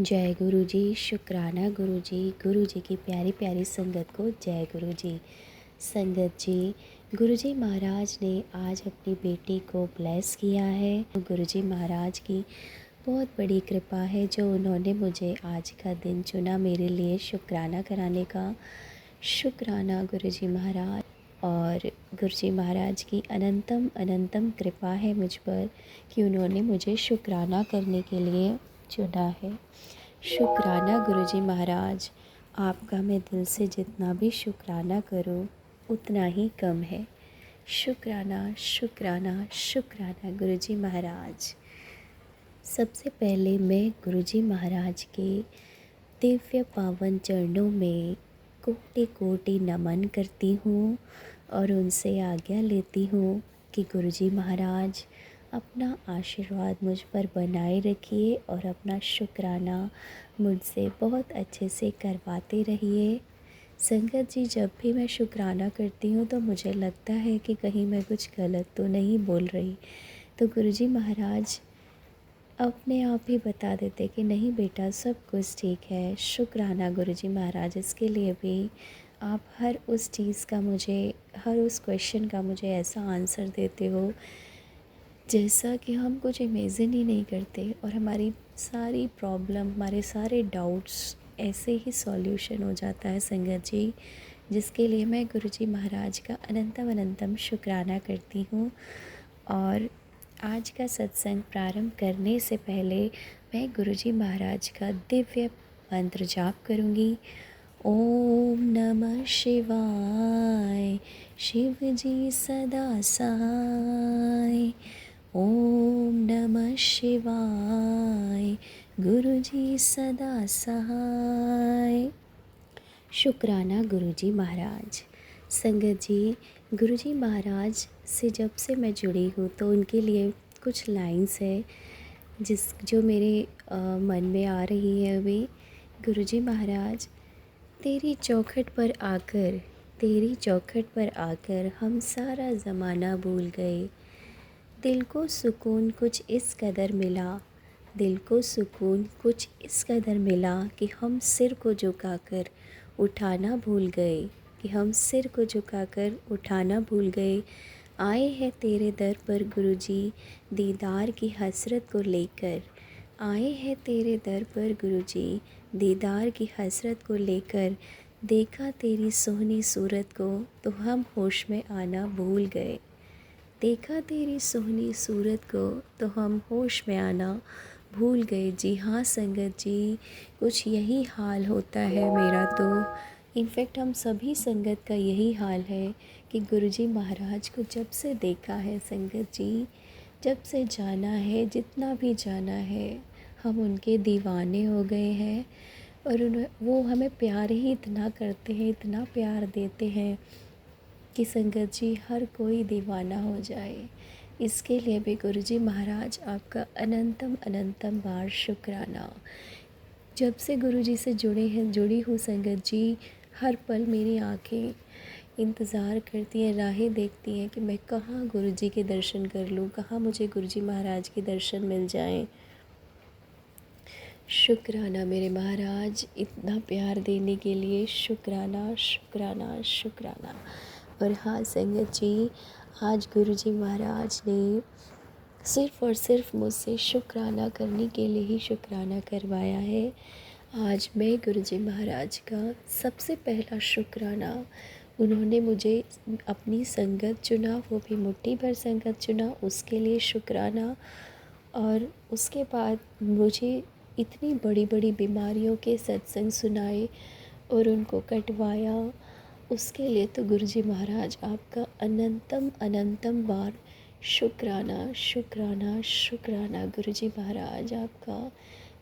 जय गुरु जी। शुक्राना गुरु जी। गुरु जी की प्यारी प्यारी संगत को जय गुरु जी। संगत जी, गुरु जी महाराज ने आज अपनी बेटी को ब्लेस किया है। गुरु जी महाराज की बहुत बड़ी कृपा है जो उन्होंने मुझे आज का दिन चुना मेरे लिए शुक्राना कराने का। शुक्राना गुरु जी महाराज। और गुरु जी महाराज की अनंतम अनंतम कृपा है मुझ पर कि उन्होंने मुझे शुक्राना करने के लिए चुना है। शुक्राना गुरुजी महाराज, आपका मैं दिल से जितना भी शुक्राना करूं उतना ही कम है। शुक्राना शुक्राना शुक्राना गुरुजी महाराज। सबसे पहले मैं गुरुजी महाराज के दिव्य पावन चरणों में कोटि कोटि नमन करती हूँ और उनसे आज्ञा लेती हूँ कि गुरुजी महाराज अपना आशीर्वाद मुझ पर बनाए रखिए और अपना शुक्राना मुझसे बहुत अच्छे से करवाते रहिए। संगत जी, जब भी मैं शुक्राना करती हूँ तो मुझे लगता है कि कहीं मैं कुछ गलत तो नहीं बोल रही, तो गुरुजी महाराज अपने आप ही बता देते कि नहीं बेटा, सब कुछ ठीक है। शुक्राना गुरुजी महाराज। इसके लिए भी आप हर उस चीज़ का हर उस क्वेश्चन का मुझे ऐसा आंसर देते हो जैसा कि हम कुछ इमेजिन ही नहीं करते, और हमारी सारी प्रॉब्लम, हमारे सारे डाउट्स ऐसे ही सॉल्यूशन हो जाता है संगत जी, जिसके लिए मैं गुरुजी महाराज का अनंतम अनंतम शुक्राना करती हूँ। और आज का सत्संग प्रारंभ करने से पहले मैं गुरुजी महाराज का दिव्य मंत्र जाप करूँगी। ओम नमः शिवाय, शिव जी सदा सहाय। ओम नमः शिवाय, गुरु जी सदा सहाय। शुक्राना गुरुजी महाराज। संगत जी, गुरुजी महाराज से जब से मैं जुड़ी हूँ तो उनके लिए कुछ लाइंस है जो मेरे मन में आ रही है अभी। गुरुजी महाराज, तेरी चौखट पर आकर, तेरी चौखट पर आकर हम सारा ज़माना भूल गए। दिल को सुकून कुछ इस कदर मिला, दिल को सुकून कुछ इस कदर मिला कि हम सिर को झुकाकर उठाना भूल गए, कि हम सिर को झुकाकर उठाना भूल गए। आए हैं तेरे दर पर गुरुजी दीदार की हसरत को लेकर। आए हैं तेरे दर पर गुरुजी दीदार की हसरत को लेकर। देखा तेरी सोहनी सूरत को तो हम होश में आना भूल गए। देखा तेरी सोहनी सूरत को तो हम होश में आना भूल गए। जी हाँ संगत जी, कुछ यही हाल होता है मेरा तो। इनफैक्ट हम सभी संगत का यही हाल है कि गुरुजी महाराज को जब से देखा है संगत जी, जब से जाना है, जितना भी जाना है, हम उनके दीवाने हो गए हैं। और वो हमें प्यार ही इतना करते हैं, इतना प्यार देते हैं कि संगत जी हर कोई दीवाना हो जाए। इसके लिए भी गुरुजी महाराज आपका अनंतम अनंतम बार शुक्राना। जब से गुरुजी से जुड़ी हूँ संगत जी, हर पल मेरी आँखें इंतज़ार करती हैं, राहें देखती हैं कि मैं कहाँ गुरुजी के दर्शन कर लूँ, कहाँ मुझे गुरुजी महाराज के दर्शन मिल जाएं। शुक्राना मेरे महाराज, इतना प्यार देने के लिए शुक्राना शुक्राना शुक्राना। और हाँ संगत जी, आज गुरुजी महाराज ने सिर्फ़ और सिर्फ मुझसे शुक्राना करने के लिए ही शुक्राना करवाया है। आज मैं गुरुजी महाराज का सबसे पहला शुक्राना, उन्होंने मुझे अपनी संगत चुना, वो भी मुट्ठी भर संगत चुना, उसके लिए शुक्राना। और उसके बाद मुझे इतनी बड़ी बड़ी बीमारियों के सत्संग सुनाए और उनको कटवाया, उसके लिए तो गुरुजी महाराज आपका अनंतम अनंतम बार शुक्राना शुक्राना शुक्राना। गुरुजी महाराज आपका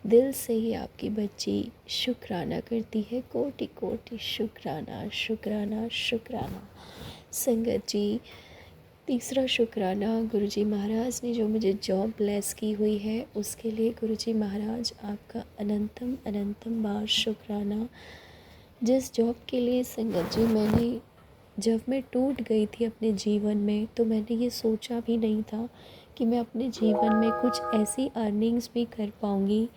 दिल से ही आपकी बच्ची शुक्राना करती है। कोटि कोटि शुक्राना शुक्राना शुक्राना। संगत जी, तीसरा शुक्राना, गुरुजी महाराज ने जो मुझे जॉब ब्लेस की हुई है उसके लिए गुरुजी महाराज आपका अनंतम अनंतम बार शुक्राना। जिस जॉब के लिए संगत जी जब मैं टूट गई थी अपने जीवन में, तो मैंने ये सोचा भी नहीं था कि मैं अपने जीवन में कुछ ऐसी अर्निंग्स भी कर पाऊँगी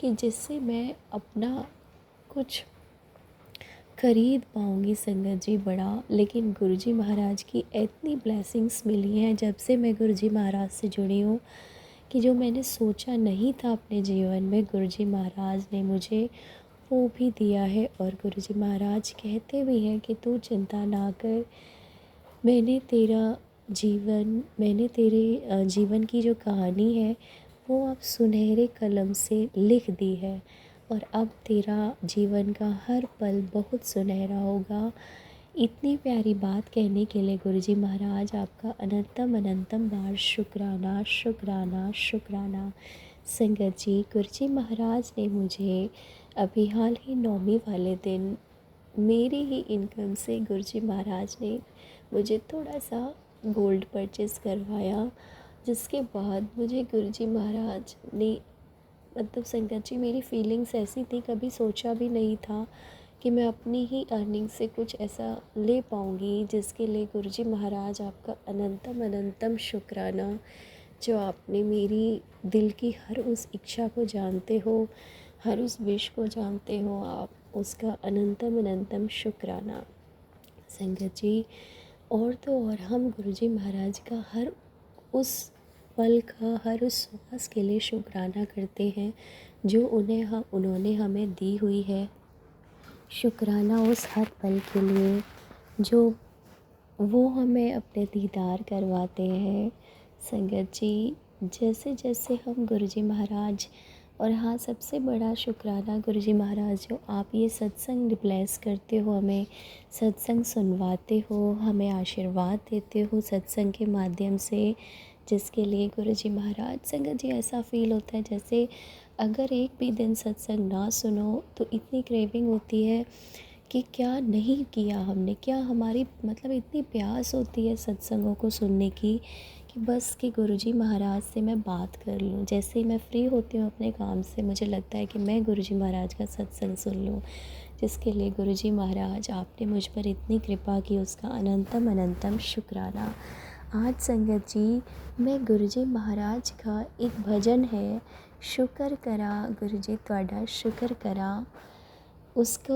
कि जिससे मैं अपना कुछ खरीद पाऊँगी संगत जी बड़ा। लेकिन गुरुजी महाराज की इतनी ब्लेसिंग्स मिली हैं जब से मैं गुरुजी महाराज से जुड़ी हूँ कि जो मैंने सोचा नहीं था अपने जीवन में, गुरुजी महाराज ने मुझे वो भी दिया है। और गुरुजी महाराज कहते भी हैं कि तू चिंता ना कर, मैंने तेरे जीवन की जो कहानी है वो अब सुनहरे कलम से लिख दी है और अब तेरा जीवन का हर पल बहुत सुनहरा होगा। इतनी प्यारी बात कहने के लिए गुरुजी महाराज आपका अनंतम अनंतम बार शुक्राना शुक्राना शुक्राना। संगत जी, गुरुजी महाराज ने मुझे अभी हाल ही 9वीं वाले दिन मेरी ही इनकम से गुरुजी महाराज ने मुझे थोड़ा सा गोल्ड परचेज़ करवाया, जिसके बाद मुझे गुरुजी महाराज ने मतलब संगत जी मेरी फीलिंग्स ऐसी थी, कभी सोचा भी नहीं था कि मैं अपनी ही अर्निंग से कुछ ऐसा ले पाऊँगी, जिसके लिए गुरुजी महाराज आपका अनंतम अनंतम शुक्राना। जो आपने मेरी दिल की हर उस इच्छा को जानते हो, हर उस विश को जानते हो, आप उसका अनंतम अनंतम शुक्राना। संगत जी, और तो और हम गुरुजी महाराज का हर उस पल का, हर उस श्वास के लिए शुक्राना करते हैं जो उन्होंने हमें दी हुई है। शुक्राना उस हर पल के लिए जो वो हमें अपने दीदार करवाते हैं। संगत जी, जैसे जैसे हम गुरुजी महाराज, और हाँ सबसे बड़ा शुक्राना गुरुजी महाराज जो आप ये सत्संग ब्लेस करते हो, हमें सत्संग सुनवाते हो, हमें आशीर्वाद देते हो सत्संग के माध्यम से, जिसके लिए गुरुजी महाराज, संगत जी ऐसा फ़ील होता है जैसे अगर एक भी दिन सत्संग ना सुनो तो इतनी क्रेविंग होती है कि क्या नहीं किया हमने, क्या हमारी मतलब इतनी प्यास होती है सत्संगों को सुनने की कि बस कि गुरुजी महाराज से मैं बात कर लूँ। जैसे ही मैं फ्री होती हूँ अपने काम से, मुझे लगता है कि मैं गुरुजी महाराज का सत्संग सुन लूँ, जिसके लिए गुरुजी महाराज आपने मुझ पर इतनी कृपा की, उसका अनंतम अनंतम शुक्राना। आज संगत जी, मैं गुरुजी महाराज का एक भजन है, शुक्र करा गुरुजी त्वाडा शुक्र करा, उसको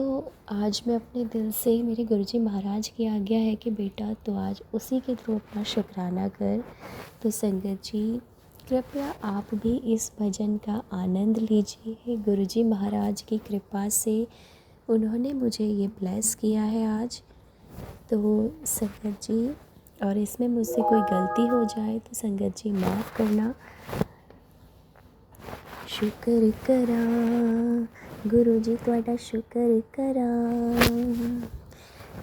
आज मैं अपने दिल से, मेरे गुरुजी महाराज की आज्ञा है कि बेटा तो आज उसी के थ्रू अपना शुक्राना कर। तो संगत जी, कृपया आप भी इस भजन का आनंद लीजिए। गुरुजी महाराज की कृपा से उन्होंने मुझे ये ब्लेस किया है आज। तो संगत जी, और इसमें मुझसे कोई गलती हो जाए तो संगत जी माफ़ करना। शुक्र करा गुरुजी त्वाडा शुक्र करा,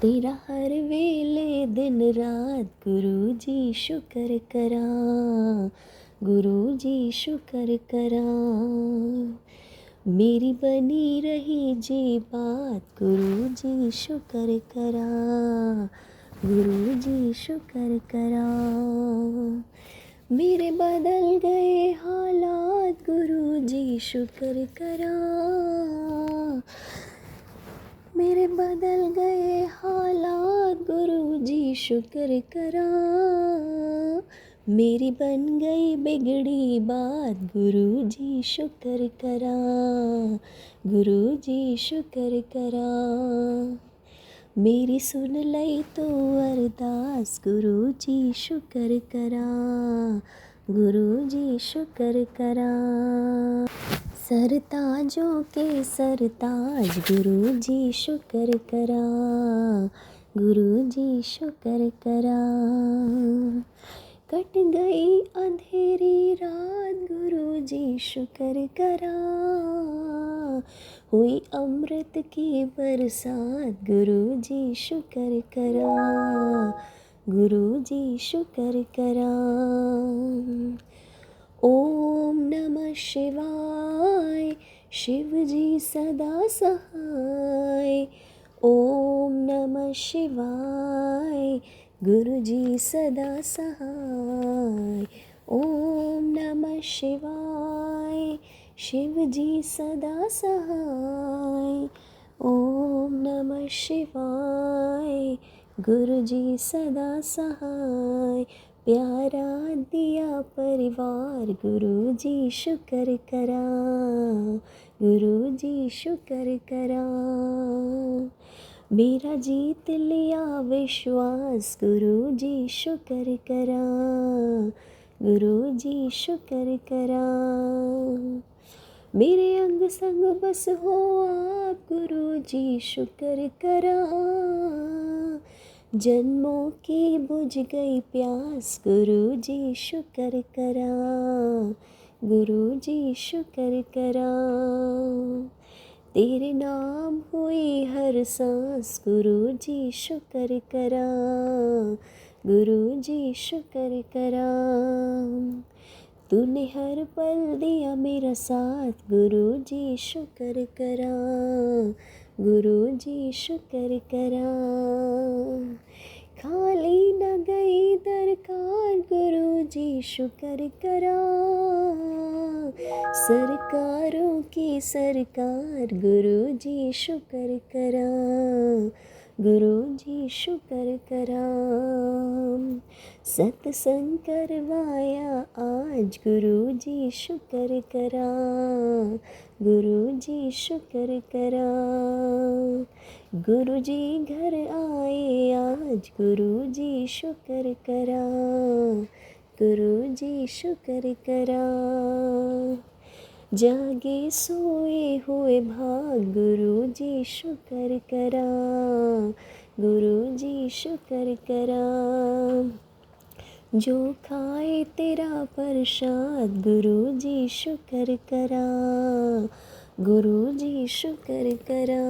तेरा हर वेले दिन रात गुरुजी शुक्र करा, गुरुजी शुक्र करा, मेरी बनी रही जी बात गुरुजी शुक्र करा, गुरुजी शुक्र करा, मेरे बदल गए हालात गुरुजी शुक्र करा, मेरे बदल गए हालात गुरुजी शुक्र करा, मेरी बन गई बिगड़ी बात गुरुजी शुक्र करा, गुरुजी शुक्र करा, मेरी सुन लई तो अरदास गुरुजी शुक्र करा, गुरुजी शुक्र करा, सरताजों के सरताज गुरुजी शुक्र करा, गुरुजी शुक्र करा, कट गई अंधेरी रात गुरुजी शुक्र करा, हुई अमृत की बरसात गुरुजी शुक्र करा, गुरुजी शुक्र करा, ओम नमः शिवाय, शिव जी सदा सहाय, ओम नमः शिवाय, गुरुजी सदा सहाय, ओम नमः शिवाय, शिव जी सदा सहाय, ओम नमः शिवाय, गुरुजी सदा सहाय, प्यारा दिया परिवार गुरुजी शुक्र करा, गुरु जी शुक्र करा। मेरा जीत लिया विश्वास, गुरु जी शुक्र करा, गुरु जी शुक्र करा। मेरे अंग संग बस हो आप, गुरु जी शुक्र करा। जन्मों की बुझ गई प्यास, गुरु जी शुक्र करा, गुरु जी शुक्र करा। तेरे नाम हुई हर सांस, गुरु जी शुक्र करा, गुरु जी शुक्र करा। तूने हर पल दिया मेरा साथ, गुरु जी शुक्र करा, गुरु जी शुक्र करा। खाली न गई दरकार, गुरु जी शुक्र करा। सरकारों की सरकार, गुरु जी शुक्र करा, गुरु जी शुक्र करा। सत्संग करवाया आज, गुरु जी शुक्र करा, गुरु जी शुक्र करा। गुरु जी घर आए आज, गुरु जी शुक्र करा, गुरु जी शुक्र करा। जागे सोए हुए भाग, गुरु जी शुक्र करा, गुरु जी शुक्र करा। जो खाए तेरा प्रसाद, गुरु जी शुक्र करा, गुरु जी शुक्र करा।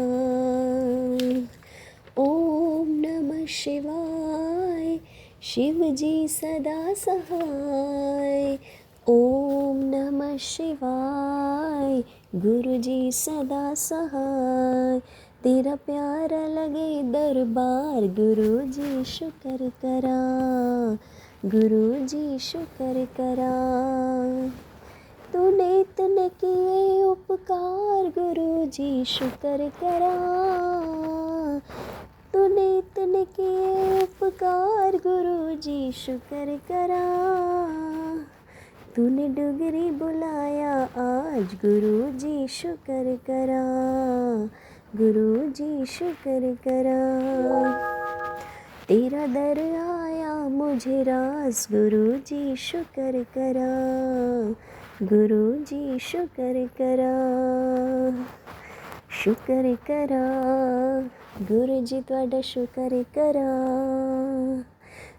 ओम नमः शिवाय, शिव जी सदा सहाय। ओम नमः शिवाय, गुरु जी सदा सहाय। तेरा प्यारा लगे दरबार, गुरु जी शुक्र करा, गुरु जी शुक्र करा। तूने इतने किए उपकार, गुरु जी शुक्र करा। तूने इतने किए उपकार, गुरु जी शुक्र करा। तूने डुगरी बुलाया आज, गुरु जी शुक्र करा, गुरु जी शुक्र करा। तेरा दर आया मुझे रास, गुरु जी शुक्र करा, गुरु जी शुक्र करा, शुक्र करा। गुरु जी तुहाडा शुक्र करा।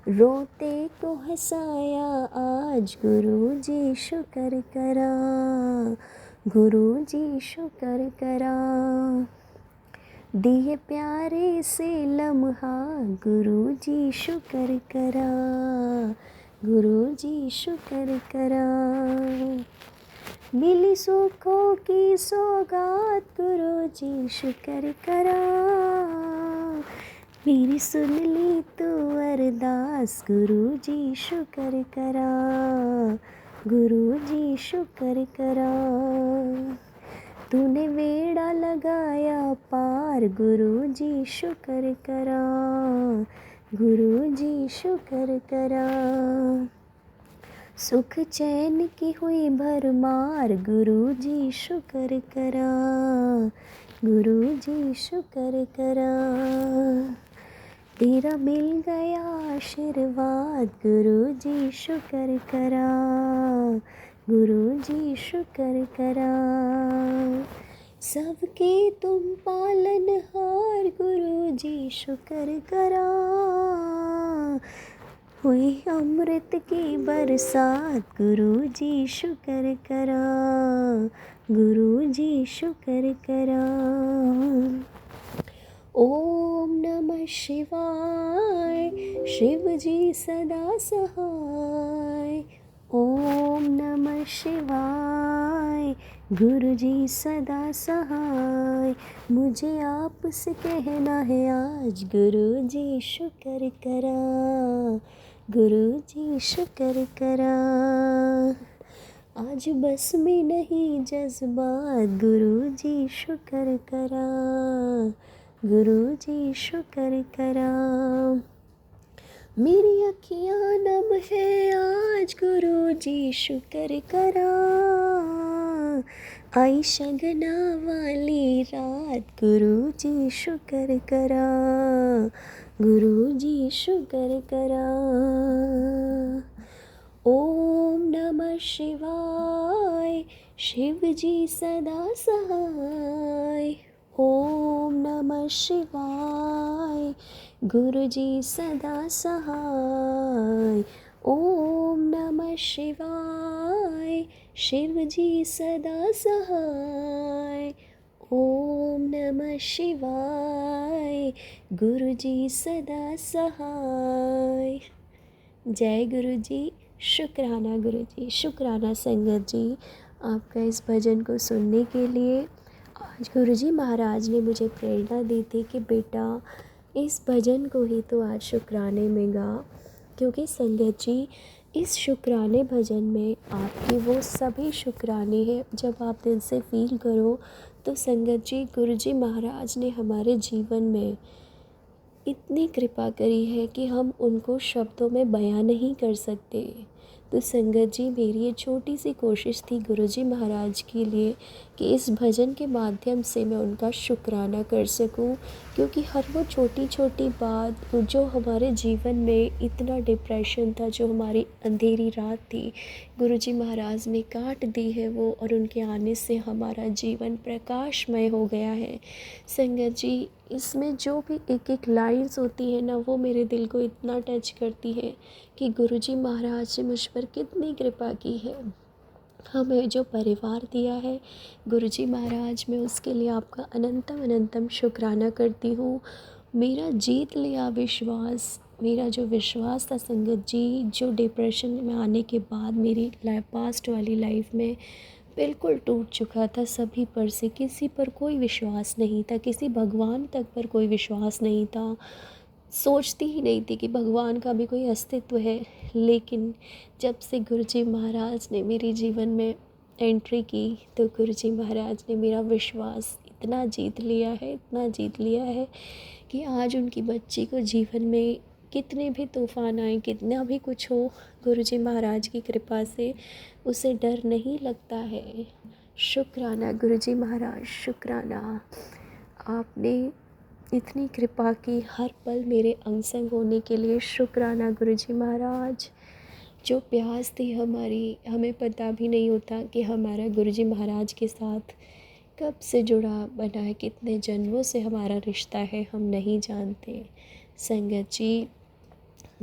रोते को हसाया आज, गुरु जी शुक्र करा, गुरु जी शुक्र करा। दिए प्यारे से लम्हा, गुरु जी शुक्र करा, गुरु जी शुक्र करा। मिली सुखों की सौगात, गुरु जी शुक्र करा। मेरी सुन ली तू अरदास, गुरु जी शुक्र करा, गुरु जी शुक्र करा। तूने वेड़ा लगाया पार, गुरु जी शुक्र करा, गुरु जी शुक्र करा। सुख चैन की हुई भरमार, गुरु जी शुक्र करा, गुरु जी शुक्र करा। तेरा मिल गया आशीर्वाद, गुरु जी शुक्र करा, गुरु जी शुक्र करा। सबके तुम पालनहार, गुरु जी शुक्र करा। हुई अमृत की बरसात, गुरु जी शुक्र करा, गुरु जी शुक्र करा। ओम नमः शिवाय, शिव जी सदा सहाय। ओम नमः शिवाय, गुरु जी सदा सहाय। मुझे आपसे कहना है आज, गुरु जी शुक्र करा, गुरु जी शुक्र करा। आज बस में नहीं जज्बात, गुरु जी शुक्र करा, गुरु जी शुक्र करा। मेरी अखियाँ नम है आज, गुरु जी शुक्र करा। आई शगना वाली रात गुरुजी शुक्र करा, गुरुजी शुक्र करा। ओम नमः शिवाय, शिव जी सदा सहाय। ओम नमः शिवाय, गुरु जी सदा सहाय। ओम नमः शिवाय, शिव जी सदा सहाय। ओम नमः शिवाय, गुरु जी सदा सहाय। जय गुरु जी, शुक्राना गुरु जी, शुक्राना संगत जी आपका इस भजन को सुनने के लिए। आज गुरु जी महाराज ने मुझे प्रेरणा दी थी कि बेटा इस भजन को ही तो आज शुक्राने में गा, क्योंकि संगत जी इस शुक्राने भजन में आपके वो सभी शुक्राने हैं जब आप दिल से फील करो तो संगत जी गुरु जी महाराज ने हमारे जीवन में इतनी कृपा करी है कि हम उनको शब्दों में बयां नहीं कर सकते। तो संगत जी मेरी ये छोटी सी कोशिश थी गुरुजी महाराज के लिए कि इस भजन के माध्यम से मैं उनका शुक्राना कर सकूं, क्योंकि हर वो छोटी छोटी बात जो हमारे जीवन में इतना डिप्रेशन था, जो हमारी अंधेरी रात थी, गुरुजी महाराज ने काट दी है वो, और उनके आने से हमारा जीवन प्रकाशमय हो गया है। संगत जी इसमें जो भी एक एक लाइन्स होती है ना, वो मेरे दिल को इतना टच करती है कि गुरुजी महाराज ने मुझ पर कितनी कृपा की है। हमें जो परिवार दिया है गुरुजी महाराज, मैं उसके लिए आपका अनंतम अनंतम शुक्राना करती हूँ। मेरा जीत लिया विश्वास, मेरा जो विश्वास था संगत जी, जो डिप्रेशन में आने के बाद मेरी पास्ट वाली लाइफ में बिल्कुल टूट चुका था सभी पर से, किसी पर कोई विश्वास नहीं था, किसी भगवान तक पर कोई विश्वास नहीं था, सोचती ही नहीं थी कि भगवान का भी कोई अस्तित्व है। लेकिन जब से गुरुजी महाराज ने मेरे जीवन में एंट्री की तो गुरुजी महाराज ने मेरा विश्वास इतना जीत लिया है, इतना जीत लिया है कि आज उनकी बच्ची को जीवन में कितने भी तूफ़ान आए, कितना भी कुछ हो, गुरुजी महाराज की कृपा से उसे डर नहीं लगता है। शुक्राना गुरुजी महाराज, शुक्राना। आपने इतनी कृपा की हर पल मेरे अंग संग होने के लिए, शुक्राना गुरुजी महाराज। जो प्यास थी हमारी, हमें पता भी नहीं होता कि हमारा गुरुजी महाराज के साथ कब से जुड़ा बना है, कितने जन्मों से हमारा रिश्ता है, हम नहीं जानते। संगत जी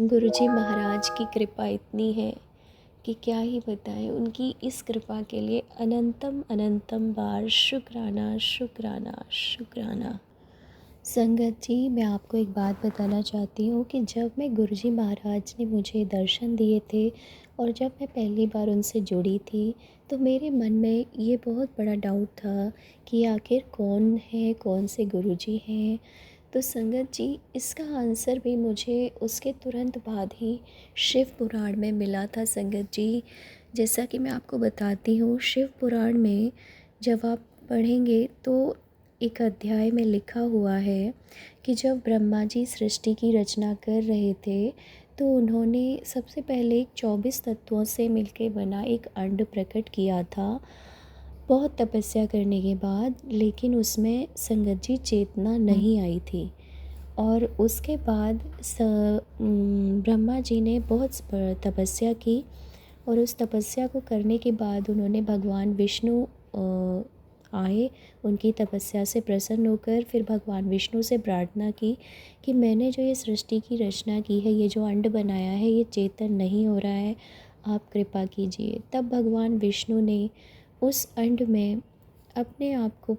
गुरुजी महाराज की कृपा इतनी है कि क्या ही बताएं। उनकी इस कृपा के लिए अनंतम अनंतम बार शुक्राना शुक्राना शुक्राना। संगत जी मैं आपको एक बात बताना चाहती हूँ कि जब मैं गुरुजी महाराज ने मुझे दर्शन दिए थे और जब मैं पहली बार उनसे जुड़ी थी, तो मेरे मन में ये बहुत बड़ा डाउट था कि आखिर कौन है, कौन से गुरुजी हैं। तो संगत जी इसका आंसर भी मुझे उसके तुरंत बाद ही शिव पुराण में मिला था। संगत जी जैसा कि मैं आपको बताती हूँ, शिव पुराण में जब आप पढ़ेंगे तो एक अध्याय में लिखा हुआ है कि जब ब्रह्मा जी सृष्टि की रचना कर रहे थे तो उन्होंने सबसे पहले 24 तत्वों से मिलकर बना एक अंड प्रकट किया था, बहुत तपस्या करने के बाद, लेकिन उसमें संगत जी चेतना नहीं आई थी। और उसके बाद ब्रह्मा जी ने बहुत तपस्या की, और उस तपस्या को करने के बाद उन्होंने भगवान विष्णु आए, उनकी तपस्या से प्रसन्न होकर फिर भगवान विष्णु से प्रार्थना की कि मैंने जो ये सृष्टि की रचना की है, ये जो अंड बनाया है, ये चेतन नहीं हो रहा है, आप कृपा कीजिए। तब भगवान विष्णु ने उस अंड में अपने आप को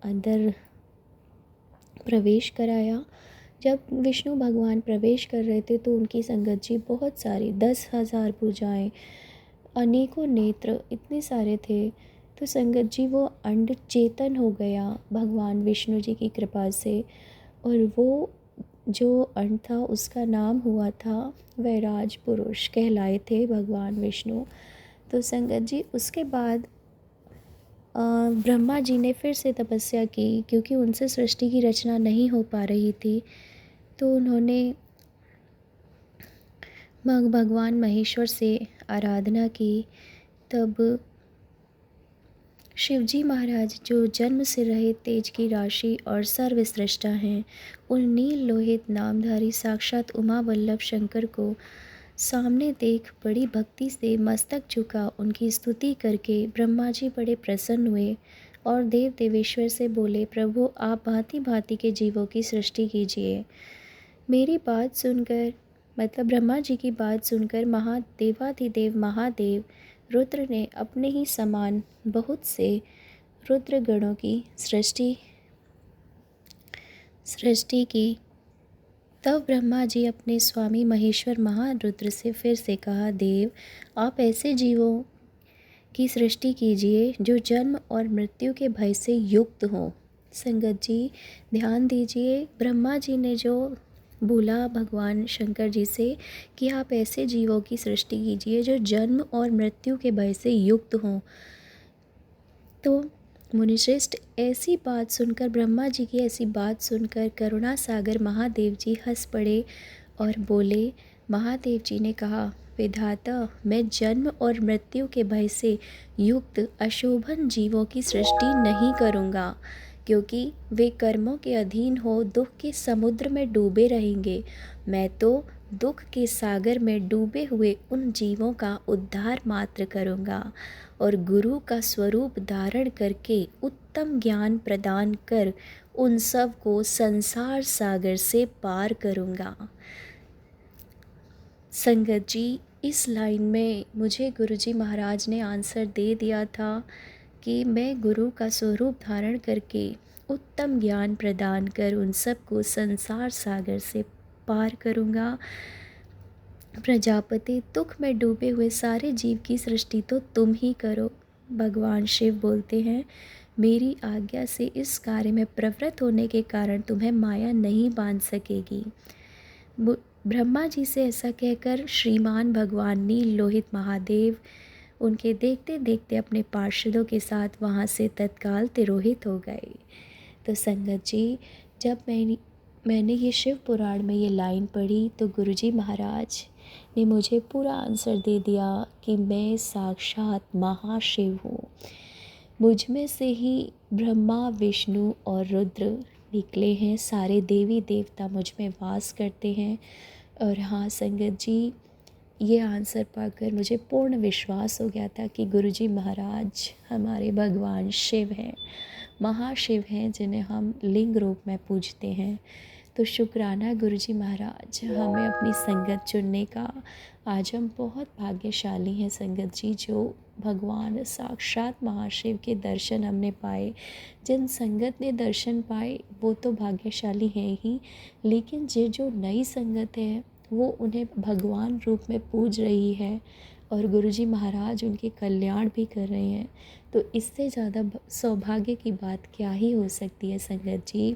अंदर प्रवेश कराया। जब विष्णु भगवान प्रवेश कर रहे थे तो उनकी संगत जी बहुत सारी 10,000 भुजाएँ, अनेकों नेत्र, इतने सारे थे। तो संगत जी वो अंड चेतन हो गया भगवान विष्णु जी की कृपा से, और वो जो अंड था उसका नाम हुआ था वैराज पुरुष कहलाए थे भगवान विष्णु। तो संगत जी उसके बाद ब्रह्मा जी ने फिर से तपस्या की, क्योंकि उनसे सृष्टि की रचना नहीं हो पा रही थी। तो उन्होंने भगवान महेश्वर से आराधना की। तब शिवजी महाराज जो जन्म से रहित तेज की राशि और सर्वश्रेष्ठा हैं, उन नील लोहित नामधारी साक्षात उमा वल्लभ शंकर को सामने देख बड़ी भक्ति से मस्तक झुका उनकी स्तुति करके ब्रह्मा जी बड़े प्रसन्न हुए और देव देवेश्वर से बोले, प्रभु आप भांति भांति के जीवों की सृष्टि कीजिए। मेरी बात सुनकर, मतलब ब्रह्मा जी की बात सुनकर महादेवाधिदेव महादेव रुद्र ने अपने ही समान बहुत से रुद्र गणों की सृष्टि की। तब ब्रह्मा जी अपने स्वामी महेश्वर महारुद्र से फिर से कहा, देव आप ऐसे जीवों की सृष्टि कीजिए जो जन्म और मृत्यु के भय से युक्त हों। संगत जी ध्यान दीजिए, ब्रह्मा जी ने जो बोला भगवान शंकर जी से कि आप ऐसे जीवों की सृष्टि कीजिए जो जन्म और मृत्यु के भय से युक्त हों, तो मुनिश्रेष्ठ ऐसी बात सुनकर, ब्रह्मा जी की ऐसी बात सुनकर करुणा सागर महादेव जी हंस पड़े और बोले, महादेव जी ने कहा, विधाता मैं जन्म और मृत्यु के भय से युक्त अशोभन जीवों की सृष्टि नहीं करूँगा, क्योंकि वे कर्मों के अधीन हो दुख के समुद्र में डूबे रहेंगे। मैं तो दुख के सागर में डूबे हुए उन जीवों का उद्धार मात्र करूँगा और गुरु का स्वरूप धारण करके उत्तम ज्ञान प्रदान कर उन सब को संसार सागर से पार करूँगा। संगत जी इस लाइन में मुझे गुरुजी महाराज ने आंसर दे दिया था कि मैं गुरु का स्वरूप धारण करके उत्तम ज्ञान प्रदान कर उन सबको संसार सागर से पार करूँगा। प्रजापति दुख में डूबे हुए सारे जीव की सृष्टि तो तुम ही करो। भगवान शिव बोलते हैं, मेरी आज्ञा से इस कार्य में प्रवृत्त होने के कारण तुम्हें माया नहीं बांध सकेगी। ब्रह्मा जी से ऐसा कहकर श्रीमान भगवान नील लोहित महादेव उनके देखते देखते अपने पार्षदों के साथ वहाँ से तत्काल तिरोहित हो गए। तो संगत जी जब मैंने ये शिव पुराण में ये लाइन पढ़ी तो गुरुजी महाराज ने मुझे पूरा आंसर दे दिया कि मैं साक्षात महाशिव हूँ। मुझ में से ही ब्रह्मा विष्णु और रुद्र निकले हैं, सारे देवी देवता मुझ में वास करते हैं। और हाँ संगत जी ये आंसर पाकर मुझे पूर्ण विश्वास हो गया था कि गुरुजी महाराज हमारे भगवान शिव हैं, महाशिव हैं, जिन्हें हम लिंग रूप में पूजते हैं। तो शुक्राना गुरुजी महाराज हमें अपनी संगत चुनने का। आज हम बहुत भाग्यशाली हैं संगत जी, जो भगवान साक्षात महाशिव के दर्शन हमने पाए। जिन संगत ने दर्शन पाए वो तो भाग्यशाली हैं ही, लेकिन जो नई संगत है वो उन्हें भगवान रूप में पूज रही है और गुरुजी महाराज उनके कल्याण भी कर रहे हैं। तो इससे ज़्यादा सौभाग्य की बात क्या ही हो सकती है संगत जी।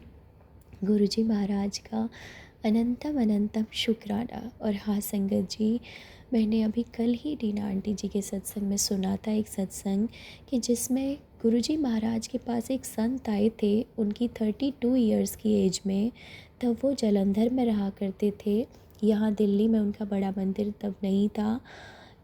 गुरुजी महाराज का अनंतम अनंतम शुक्राना। और हाँ संगत जी मैंने अभी कल ही डीना आंटी जी के सत्संग में सुना था एक सत्संग कि जिसमें गुरुजी महाराज के पास एक संत आए थे, उनकी 32 इयर्स की एज में, तब वो जालंधर में रहा करते थे। यहाँ दिल्ली में उनका बड़ा मंदिर तब नहीं था।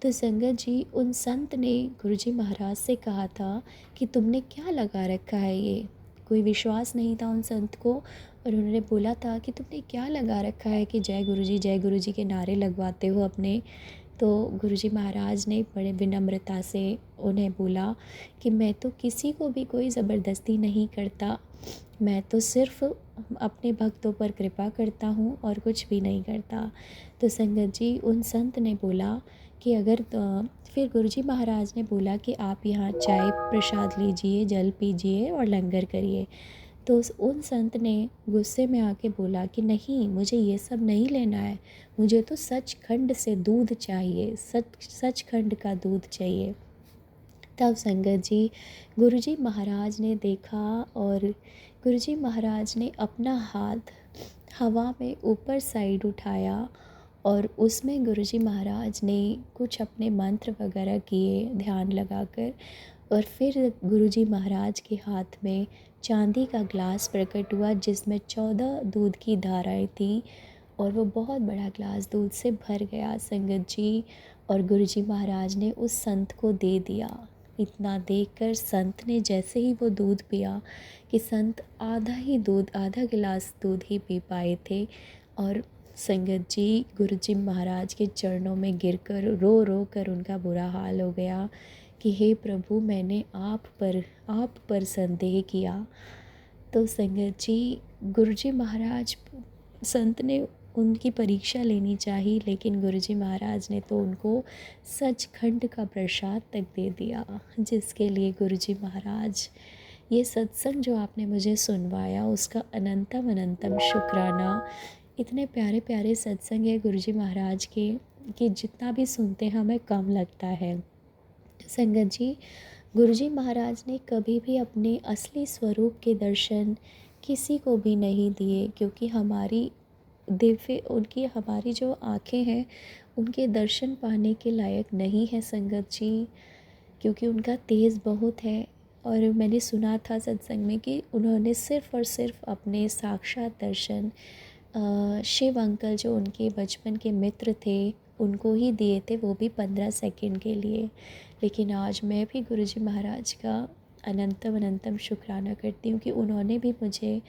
तो संगत जी उन संत ने गुरुजी महाराज से कहा था कि तुमने क्या लगा रखा है, ये कोई विश्वास नहीं था उन संत को, और उन्होंने बोला था कि तुमने क्या लगा रखा है कि जय गुरुजी के नारे लगवाते हो अपने। तो गुरुजी महाराज ने बड़े विनम्रता से उन्हें बोला कि मैं तो किसी को भी कोई ज़बरदस्ती नहीं करता, मैं तो सिर्फ़ अपने भक्तों पर कृपा करता हूँ और कुछ भी नहीं करता। तो संगत जी उन संत ने बोला कि अगर फिर गुरुजी महाराज ने बोला कि आप यहाँ चाय प्रसाद लीजिए, जल पीजिए और लंगर करिए। तो उन संत ने गुस्से में आके बोला कि नहीं, मुझे ये सब नहीं लेना है, मुझे तो सचखंड से दूध चाहिए, सचखंड का दूध चाहिए। तब संगत जी गुरुजी महाराज ने देखा और गुरुजी महाराज ने अपना हाथ हवा में ऊपर साइड उठाया और उसमें गुरुजी महाराज ने कुछ अपने मंत्र वगैरह किए ध्यान लगाकर, और फिर गुरुजी महाराज के हाथ में चांदी का ग्लास प्रकट हुआ जिसमें 14 दूध की धाराएं थीं और वो बहुत बड़ा ग्लास दूध से भर गया संगत जी। और गुरुजी महाराज ने उस संत को दे दिया। इतना देखकर संत ने जैसे ही वो दूध पिया कि संत आधा गिलास दूध ही पी पाए थे। और संगत जी गुरु जी महाराज के चरणों में गिरकर रो रो कर उनका बुरा हाल हो गया कि हे प्रभु, मैंने आप पर संदेह किया। तो संगत जी गुरुजी महाराज, संत ने उनकी परीक्षा लेनी चाहिए, लेकिन गुरुजी महाराज ने तो उनको सचखंड का प्रसाद तक दे दिया, जिसके लिए गुरुजी महाराज, ये सत्संग जो आपने मुझे सुनवाया उसका अनंतम अनंतम शुक्राना। इतने प्यारे प्यारे सत्संग है गुरुजी महाराज के कि जितना भी सुनते हैं हमें कम लगता है। संगत जी गुरुजी महाराज ने कभी भी अपने असली स्वरूप के दर्शन किसी को भी नहीं दिए, क्योंकि हमारी जो आँखें हैं उनके दर्शन पाने के लायक नहीं है संगत जी, क्योंकि उनका तेज़ बहुत है। और मैंने सुना था सत्संग में कि उन्होंने सिर्फ़ और सिर्फ अपने साक्षात दर्शन शिव अंकल जो उनके बचपन के मित्र थे उनको ही दिए थे, वो भी 15 सेकंड के लिए। लेकिन आज मैं भी गुरुजी महाराज का अनंतम अनंतम शुक्राना करती हूँ कि उन्होंने भी मुझे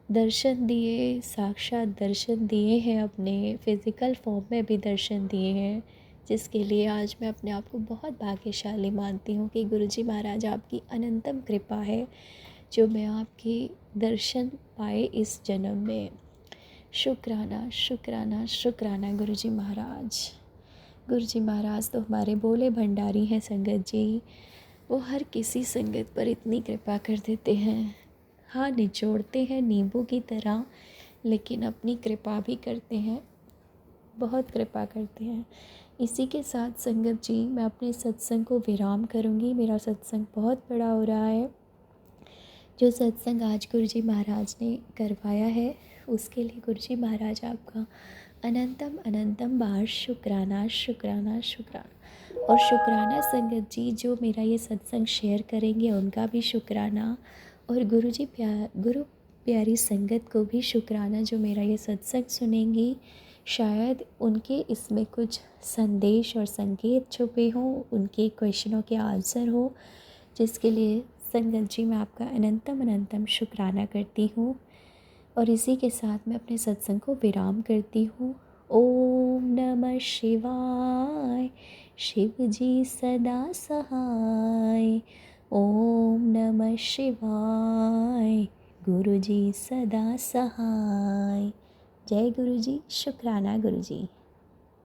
दर्शन दिए, साक्षात दर्शन दिए हैं, अपने फ़िज़िकल फॉर्म में भी दर्शन दिए हैं, जिसके लिए आज मैं अपने आप को बहुत भाग्यशाली मानती हूँ कि गुरुजी महाराज आपकी अनंतम कृपा है जो मैं आपके दर्शन पाए इस जन्म में। शुक्राना शुक्राना शुक्राना गुरुजी महाराज। गुरुजी महाराज तो हमारे बोले भंडारी हैं संगत जी, वो हर किसी संगत पर इतनी कृपा कर देते हैं। हाँ, निचोड़ते हैं नींबू की तरह, लेकिन अपनी कृपा भी करते हैं, बहुत कृपा करते हैं। इसी के साथ संगत जी मैं अपने सत्संग को विराम करूँगी। मेरा सत्संग बहुत बड़ा हो रहा है। जो सत्संग आज गुरुजी महाराज ने करवाया है उसके लिए गुरुजी महाराज आपका अनंतम अनंतम बार शुक्राना शुक्राना शुक्राना। और शुक्राना संगत जी जो मेरा ये सत्संग शेयर करेंगे उनका भी शुक्राना, और गुरु प्यारी संगत को भी शुक्राना जो मेरा ये सत्संग सुनेंगी। शायद उनके इसमें कुछ संदेश और संकेत छुपे हों, उनके क्वेश्चनों के आंसर हो, जिसके लिए संगत जी मैं आपका अनंतम अनंतम शुक्राना करती हूँ। और इसी के साथ मैं अपने सत्संग को विराम करती हूँ। ओम नमः शिवाय, शिव जी सदा सहाय। ओम नमः शिवाय, गुरु जी सदा सहाय। जय गुरु जी, शुक्राना गुरु जी।